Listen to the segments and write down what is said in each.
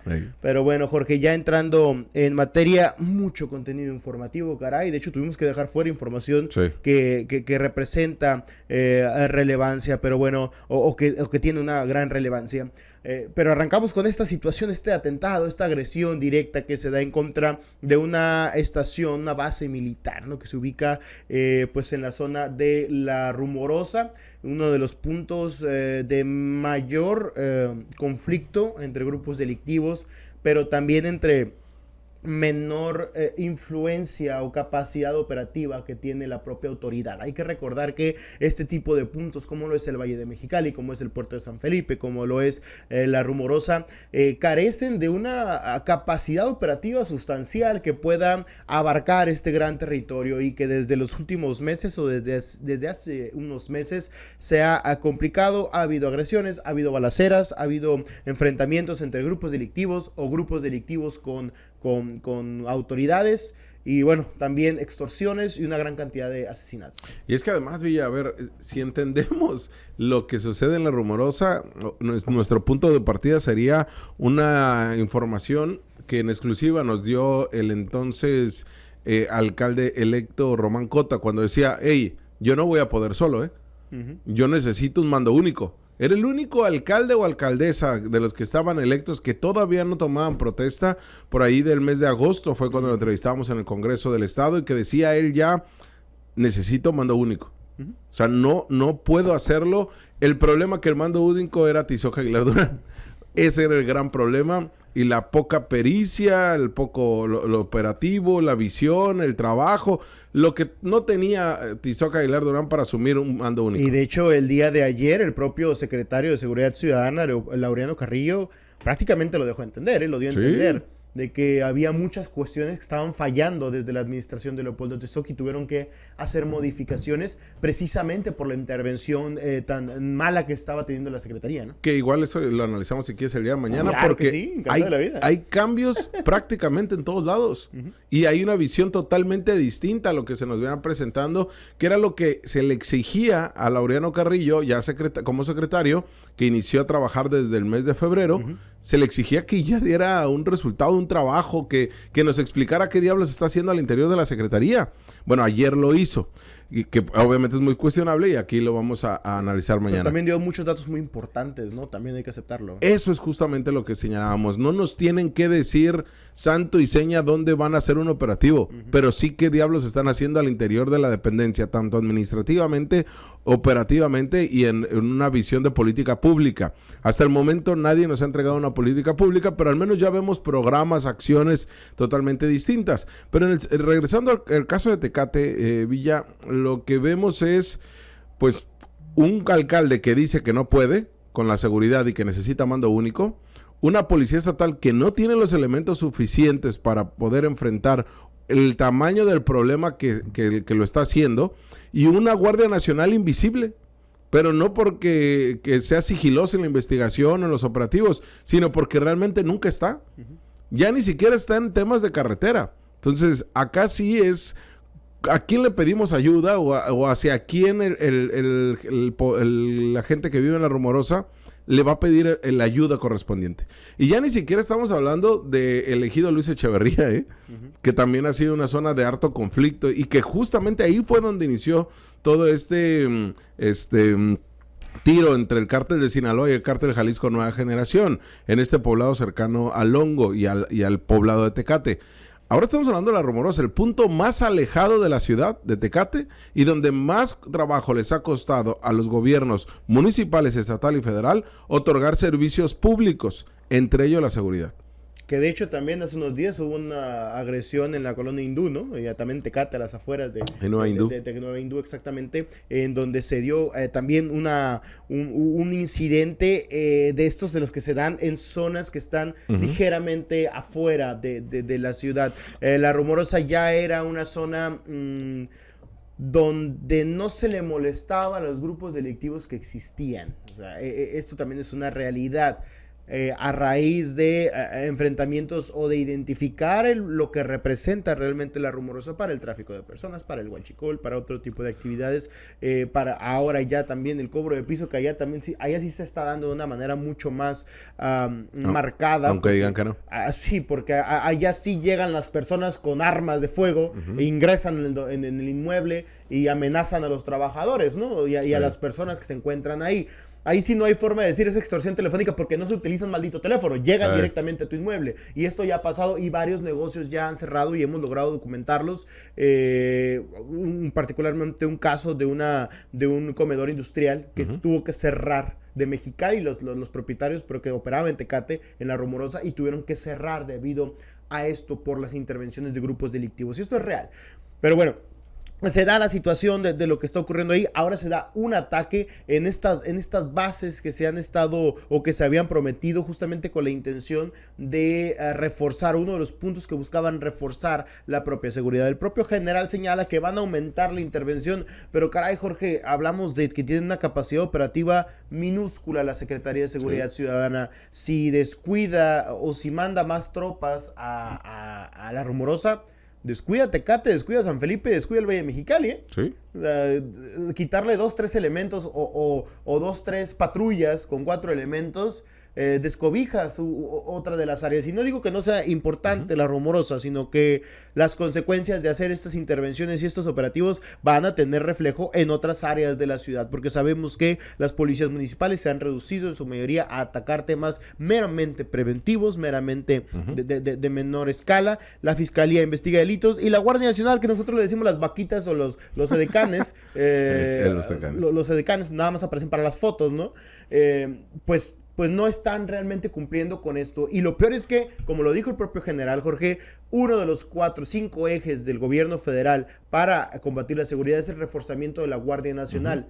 Sí. Pero bueno, Jorge, ya entrando en materia, mucho contenido informativo, caray. De hecho, tuvimos que dejar fuera información Sí. que representa relevancia, pero bueno, o que tiene una gran relevancia. Pero arrancamos con esta situación, este atentado, esta agresión directa que se da en contra de una estación, una base militar, ¿no? Que se ubica pues en la zona de La Rumorosa, uno de los puntos de mayor conflicto entre grupos delictivos, pero también entre menor influencia o capacidad operativa que tiene la propia autoridad. Hay que recordar que este tipo de puntos, como lo es el Valle de Mexicali, como es el Puerto de San Felipe, como lo es La Rumorosa, carecen de una capacidad operativa sustancial que pueda abarcar este gran territorio y que desde los últimos meses o desde hace unos meses se ha complicado. Ha habido agresiones, ha habido balaceras, ha habido enfrentamientos entre grupos delictivos o grupos delictivos con autoridades y bueno, también extorsiones y una gran cantidad de asesinatos. Y es que además, Villa, a ver, si entendemos lo que sucede en La Rumorosa, nuestro punto de partida sería una información que en exclusiva nos dio el entonces alcalde electo Román Cota cuando decía, hey, yo no voy a poder solo, yo necesito un mando único. Era el único alcalde o alcaldesa de los que estaban electos que todavía no tomaban protesta. Por ahí del mes de agosto fue cuando lo entrevistábamos en el Congreso del Estado y que decía él ya, necesito mando único. O sea, no puedo hacerlo. El problema que el mando único era Tizoc Aguilar Durán. Ese era el gran problema. Y la poca pericia, el poco lo operativo, la visión, el trabajo, lo que no tenía Tizoc Aguilar Durán para asumir un mando único. Y de hecho, el día de ayer, el propio secretario de Seguridad Ciudadana, Laureano Carrillo, prácticamente lo dejó entender, lo dio a entender, de que había muchas cuestiones que estaban fallando desde la administración de Leopoldo Tizoc y tuvieron que hacer modificaciones precisamente por la intervención tan mala que estaba teniendo la Secretaría, ¿no? Que igual eso lo analizamos si quieres el día de mañana, claro porque que sí, encantado de la vida. Hay cambios prácticamente en todos lados y hay una visión totalmente distinta a lo que se nos viene presentando, que era lo que se le exigía a Laureano Carrillo, ya como secretario, que inició a trabajar desde el mes de febrero, se le exigía que ya diera un resultado de un trabajo, que nos explicara qué diablos está haciendo al interior de la Secretaría. Bueno, ayer lo hizo, y que obviamente es muy cuestionable y aquí lo vamos a analizar mañana. Pero también dio muchos datos muy importantes, ¿no? También hay que aceptarlo. Eso es justamente lo que señalábamos. No nos tienen que decir santo y seña dónde van a hacer un operativo, pero sí qué diablos están haciendo al interior de la dependencia, tanto administrativamente, operativamente y en una visión de política pública. Hasta el momento nadie nos ha entregado una política pública, pero al menos ya vemos programas, acciones totalmente distintas. Pero regresando al caso de Tecate, Villa, lo que vemos es, pues, un alcalde que dice que no puede con la seguridad y que necesita mando único, una policía estatal que no tiene los elementos suficientes para poder enfrentar el tamaño del problema que lo está haciendo, y una Guardia Nacional invisible, pero no porque sea sigilosa en la investigación o en los operativos, sino porque realmente nunca está. Ya ni siquiera está en temas de carretera. Entonces, acá sí es ¿a quién le pedimos ayuda o hacia quién la gente que vive en La Rumorosa le va a pedir la ayuda correspondiente? Y ya ni siquiera estamos hablando de el ejido Luis Echeverría, que también ha sido una zona de harto conflicto y que justamente ahí fue donde inició todo este tiro entre el cártel de Sinaloa y el cártel Jalisco Nueva Generación, en este poblado cercano a Longo y al poblado de Tecate. Ahora estamos hablando de La Rumorosa, el punto más alejado de la ciudad de Tecate y donde más trabajo les ha costado a los gobiernos municipales, estatal y federal otorgar servicios públicos, entre ellos la seguridad. Que de hecho también hace unos días hubo una agresión en la colonia hindú, ¿no? Ya también Tecate, a las afueras de Nueva Hindú. De Nueva Hindú, exactamente, en donde se dio también un incidente de estos de los que se dan en zonas que están ligeramente afuera de la ciudad. La Rumorosa ya era una zona donde no se le molestaba a los grupos delictivos que existían. O sea, esto también es una realidad. a raíz de enfrentamientos o de identificar lo que representa realmente la Rumorosa para el tráfico de personas, para el huachicol, para otro tipo de actividades, para ahora ya también el cobro de piso, que allá también allá sí se está dando de una manera mucho más marcada. Aunque digan que no. Sí, porque allá sí llegan las personas con armas de fuego e ingresan en el inmueble y amenazan a los trabajadores, ¿no? Y a las personas que se encuentran ahí. Ahí sí no hay forma de decir es extorsión telefónica porque no se utiliza un maldito teléfono, llegan directamente a tu inmueble. Y esto ya ha pasado y varios negocios ya han cerrado y hemos logrado documentarlos. Particularmente un caso de un comedor industrial que tuvo que cerrar de Mexicali, los propietarios, pero que operaban en Tecate, en La Rumorosa, y tuvieron que cerrar debido a esto por las intervenciones de grupos delictivos. Y esto es real. Pero bueno, se da la situación de lo que está ocurriendo ahí. Ahora se da un ataque en estas bases que se han estado o que se habían prometido justamente con la intención de reforzar uno de los puntos que buscaban reforzar la propia seguridad. El propio general señala que van a aumentar la intervención, pero caray, Jorge, hablamos de que tienen una capacidad operativa minúscula la Secretaría de Seguridad Ciudadana. Si descuida o si manda más tropas a La Rumorosa, descuida Tecate, descuida San Felipe, descuida el Valle de Mexicali, ¿eh? Sí. Quitarle 2, 3 elementos o 2, 3 patrullas con 4 elementos, descobijas otra de las áreas. Y no digo que no sea importante La Rumorosa, sino que las consecuencias de hacer estas intervenciones y estos operativos van a tener reflejo en otras áreas de la ciudad, porque sabemos que las policías municipales se han reducido en su mayoría a atacar temas meramente preventivos, meramente de menor escala. La Fiscalía investiga delitos y la Guardia Nacional, que nosotros le decimos las vaquitas o los edecanes, los edecanes nada más aparecen para las fotos, ¿no? Pues no están realmente cumpliendo con esto. Y lo peor es que, como lo dijo el propio general Jorge, uno de los 4 o 5 ejes del gobierno federal para combatir la seguridad es el reforzamiento de la Guardia Nacional.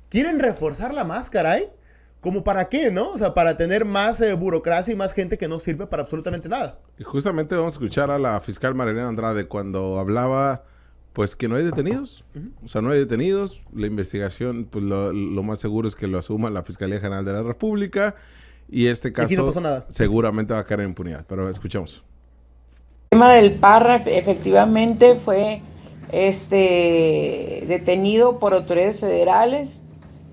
¿Quieren reforzarla más, caray? ¿Cómo para qué, no? O sea, para tener más burocracia y más gente que no sirve para absolutamente nada. Y justamente vamos a escuchar a la fiscal Marilena Andrade cuando hablaba, pues, que no hay detenidos. O sea, no hay detenidos. La investigación, pues, lo más seguro es que lo asuma la Fiscalía General de la República. Y este caso aquí no pasó nada. Seguramente va a caer en impunidad. Pero escuchemos. El tema del Parra efectivamente fue detenido por autoridades federales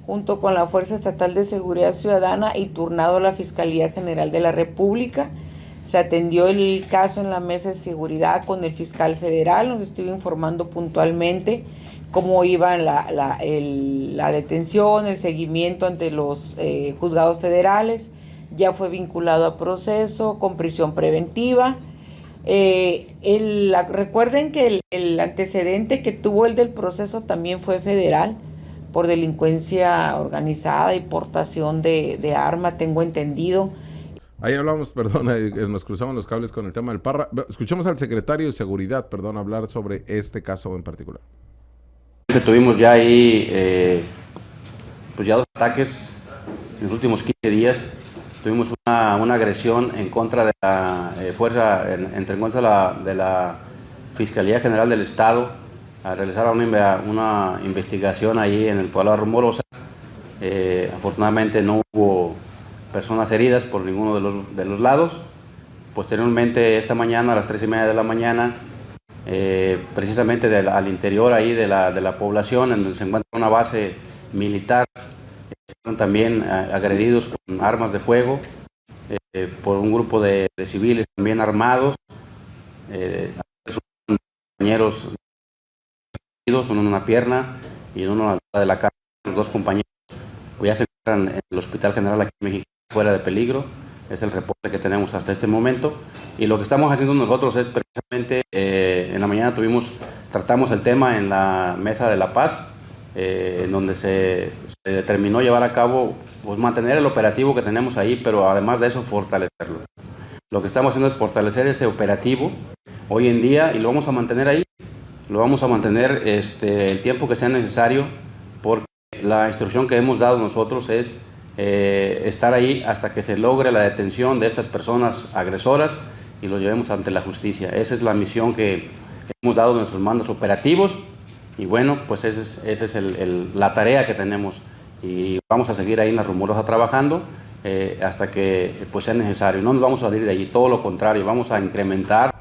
junto con la Fuerza Estatal de Seguridad Ciudadana y turnado a la Fiscalía General de la República. Se atendió el caso en la mesa de seguridad con el fiscal federal, nos estuvo informando puntualmente cómo iba la detención, el seguimiento ante los juzgados federales. Ya fue vinculado a proceso con prisión preventiva. Recuerden que el antecedente que tuvo el del proceso también fue federal por delincuencia organizada y portación de arma, tengo entendido. Ahí hablamos, perdón, nos cruzamos los cables con el tema del Parra. Escuchemos al secretario de Seguridad, hablar sobre este caso en particular. Tuvimos ya ahí, pues ya 2 ataques en los últimos 15 días. Tuvimos una agresión en contra de la fuerza, en contra de la Fiscalía General del Estado, a realizar una investigación ahí en el pueblo de La Rumorosa. Afortunadamente no hubo personas heridas por ninguno de los lados. Posteriormente, esta mañana a las 3:30 de la mañana, precisamente al interior ahí de la población, en donde se encuentra una base militar, fueron también agredidos con armas de fuego por un grupo de civiles también armados. Sus compañeros heridos, uno en una pierna y uno de la cara. Los 2 compañeros ya se encuentran en el Hospital General aquí en México, fuera de peligro. Es el reporte que tenemos hasta este momento. Y lo que estamos haciendo nosotros es precisamente, en la mañana tratamos el tema en la Mesa de la Paz, en donde se determinó llevar a cabo, pues mantener el operativo que tenemos ahí, pero además de eso fortalecerlo. Lo que estamos haciendo es fortalecer ese operativo hoy en día y lo vamos a mantener ahí. Lo vamos a mantener el tiempo que sea necesario, porque la instrucción que hemos dado nosotros es estar ahí hasta que se logre la detención de estas personas agresoras y los llevemos ante la justicia. Esa es la misión que hemos dado a nuestros mandos operativos y bueno, pues esa es la tarea que tenemos y vamos a seguir ahí en La Rumorosa trabajando hasta que pues sea necesario. No nos vamos a salir de allí, todo lo contrario, vamos a incrementar.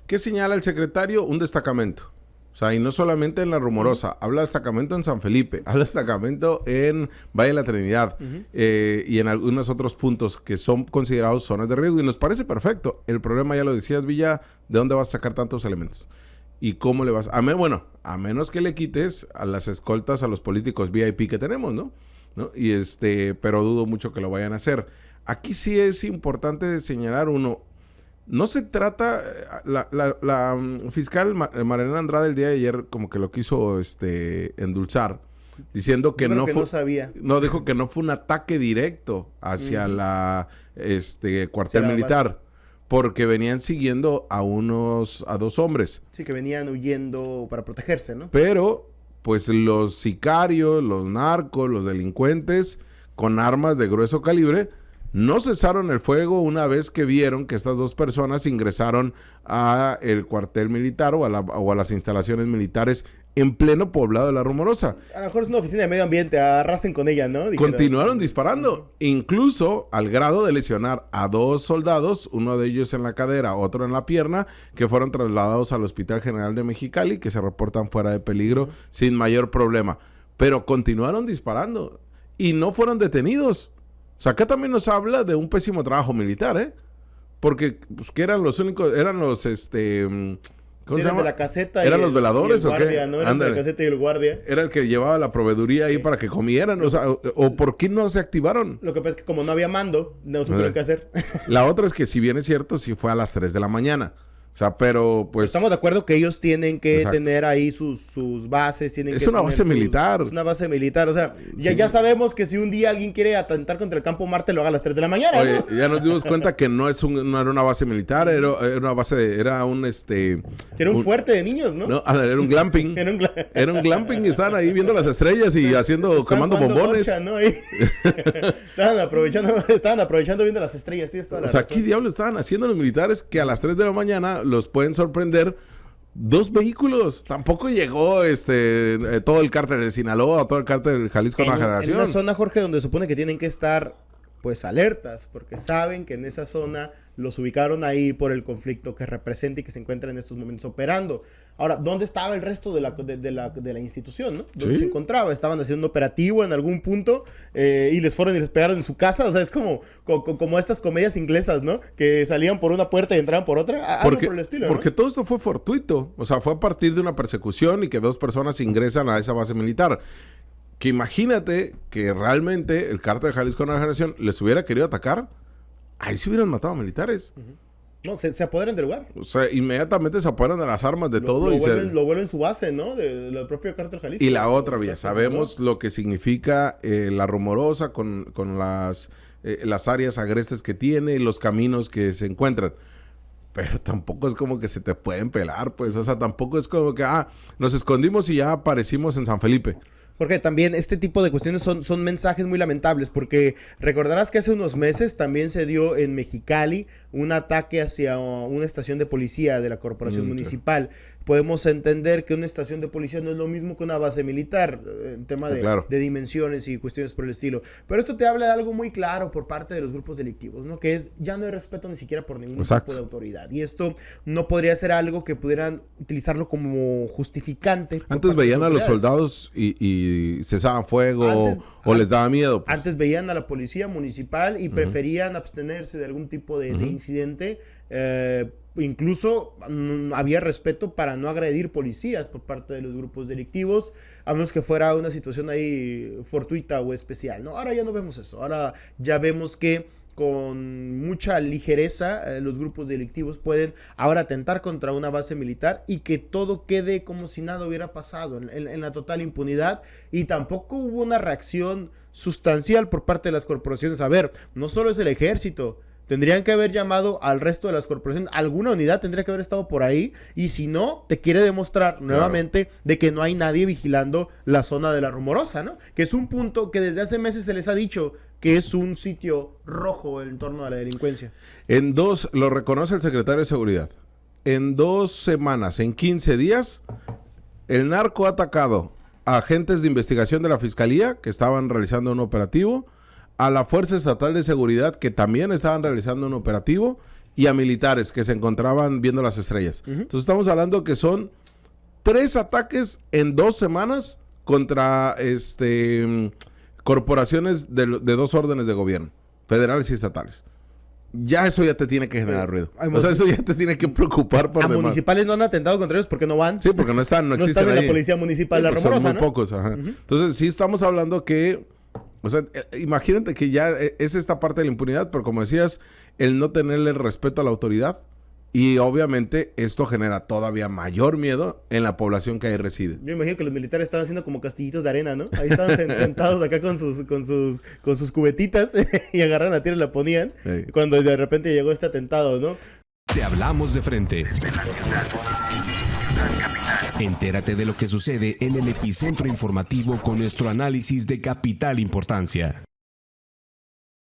¿Qué señala el secretario? Un destacamento. O sea, y no solamente en La Rumorosa, habla de destacamento en San Felipe, habla de destacamento en Valle de la Trinidad y en algunos otros puntos que son considerados zonas de riesgo. Y nos parece perfecto. El problema, ya lo decías, Villa, ¿de dónde vas a sacar tantos elementos? ¿Y cómo le vas? A menos que le quites a las escoltas a los políticos VIP que tenemos, ¿no? Y pero dudo mucho que lo vayan a hacer. Aquí sí es importante señalar uno. No se trata, la fiscal Mariana Andrade el día de ayer como que lo quiso endulzar, diciendo que no fue, no sabía. No, dijo que no fue un ataque directo hacia la cuartel militar, porque venían siguiendo a dos hombres. Sí, que venían huyendo para protegerse, ¿no? Pero, pues los sicarios, los narcos, los delincuentes con armas de grueso calibre no cesaron el fuego una vez que vieron que estas dos personas ingresaron a el cuartel militar o a las instalaciones militares en pleno poblado de La Rumorosa. A lo mejor es una oficina de medio ambiente, arrasen con ella, ¿no? Dijeron. Continuaron disparando, incluso al grado de lesionar a dos soldados, uno de ellos en la cadera, otro en la pierna, que fueron trasladados al Hospital General de Mexicali, que se reportan fuera de peligro sin mayor problema. Pero continuaron disparando y no fueron detenidos. O sea, acá también nos habla de un pésimo trabajo militar, ¿eh? Porque, pues, que eran los únicos, eran los, ¿cómo se llama? De la caseta. ¿Eran los veladores y el guardia, o qué? ¿no? Eran de la caseta y el guardia. Era el que llevaba la proveeduría ahí para que comieran, o sea, o ¿por qué no se activaron? Lo que pasa es que como no había mando, no supieron qué hacer. La otra es que si bien es cierto, sí fue a las 3 de la mañana. O sea, pero pues... Estamos de acuerdo que ellos tienen que tener ahí sus bases. Es una base militar. Es una base militar. O sea, ya sabemos que si un día alguien quiere atentar contra el campo Marte, lo haga a las 3 de la mañana. Oye, ¿no? ya nos dimos cuenta que no era una base militar, era una base era un Era un fuerte de niños, ¿no? No, era un glamping. Era un glamping y estaban ahí viendo las estrellas y quemando bombones. Gocha, ¿no? estaban aprovechando viendo las estrellas. Sí, o sea, ¿qué diablos estaban haciendo los militares que a las 3 de la mañana los pueden sorprender dos vehículos? Tampoco llegó todo el cártel de Sinaloa, todo el cártel de Jalisco Nueva Generación. En una zona, Jorge, donde supone que tienen que estar pues alertas, porque saben que en esa zona los ubicaron ahí por el conflicto que representa y que se encuentra en estos momentos operando. Ahora, ¿dónde estaba el resto de la institución, no? ¿Dónde se encontraba? ¿Estaban haciendo un operativo en algún punto y les fueron y les pegaron en su casa? O sea, es como estas comedias inglesas, ¿no? Que salían por una puerta y entraban por otra. Algo por el estilo, porque ¿no? todo esto fue fortuito. O sea, fue a partir de una persecución y que dos personas ingresan a esa base militar. Que imagínate que realmente el cártel de Jalisco Nueva Generación les hubiera querido atacar, ahí se hubieran matado a militares. No, se apoderan del lugar. O sea, inmediatamente se apoderan de las armas, de todo. Lo vuelven su base, ¿no? Del propio cártel Jalisco. Y la otra vía, sabemos lo que significa La Rumorosa con las áreas agrestes que tiene y los caminos que se encuentran. Pero tampoco es como que se te pueden pelar, pues. O sea, tampoco es como que, nos escondimos y ya aparecimos en San Felipe. Jorge, también este tipo de cuestiones son mensajes muy lamentables, porque recordarás que hace unos meses también se dio en Mexicali un ataque hacia una estación de policía de la corporación municipal. Podemos entender que una estación de policía no es lo mismo que una base militar, en tema de dimensiones y cuestiones por el estilo. Pero esto te habla de algo muy claro por parte de los grupos delictivos, ¿no? Que es, ya no hay respeto ni siquiera por ningún tipo de autoridad. Y esto no podría ser algo que pudieran utilizarlo como justificante. Antes veían a los soldados y cesaban fuego o les daba miedo. Pues. Antes veían a la policía municipal y preferían abstenerse de algún tipo de incidente. Incluso había respeto para no agredir policías por parte de los grupos delictivos, a menos que fuera una situación ahí fortuita o especial, ¿no? Ahora ya no vemos eso. Ahora ya vemos que con mucha ligereza los grupos delictivos pueden ahora atentar contra una base militar y que todo quede como si nada hubiera pasado, en la total impunidad, y tampoco hubo una reacción sustancial por parte de las corporaciones. A ver, no solo es el ejército, tendrían que haber llamado al resto de las corporaciones, alguna unidad tendría que haber estado por ahí, y si no, te quiere demostrar nuevamente de que no hay nadie vigilando la zona de La Rumorosa, ¿no? Que es un punto que desde hace meses se les ha dicho que es un sitio rojo en torno a la delincuencia. Lo reconoce el secretario de Seguridad, en 2 semanas, en 15 días, el narco ha atacado a agentes de investigación de la Fiscalía que estaban realizando un operativo, a la Fuerza Estatal de Seguridad, que también estaban realizando un operativo, y a militares que se encontraban viendo las estrellas. Entonces estamos hablando que son 3 ataques en 2 semanas contra corporaciones de 2 órdenes de gobierno, federales y estatales. Ya eso ya te tiene que generar ruido. O sea, eso ya te tiene que preocupar por demás. Municipales no han atentado contra ellos porque no van. Sí, porque no existen en la ahí. Policía Municipal de La Son Rumorosa, muy pocos, ajá. Entonces sí estamos hablando que, o sea, imagínate que ya es esta parte de la impunidad, pero como decías, el no tenerle respeto a la autoridad, y obviamente esto genera todavía mayor miedo en la población que ahí reside. Yo imagino que los militares estaban haciendo como castillitos de arena, ¿no? Ahí estaban sentados acá con sus cubetitas y agarraron la tierra y la ponían. Sí. Cuando de repente llegó este atentado, ¿no? Te hablamos de frente. Entérate de lo que sucede en el epicentro informativo con nuestro análisis de capital importancia.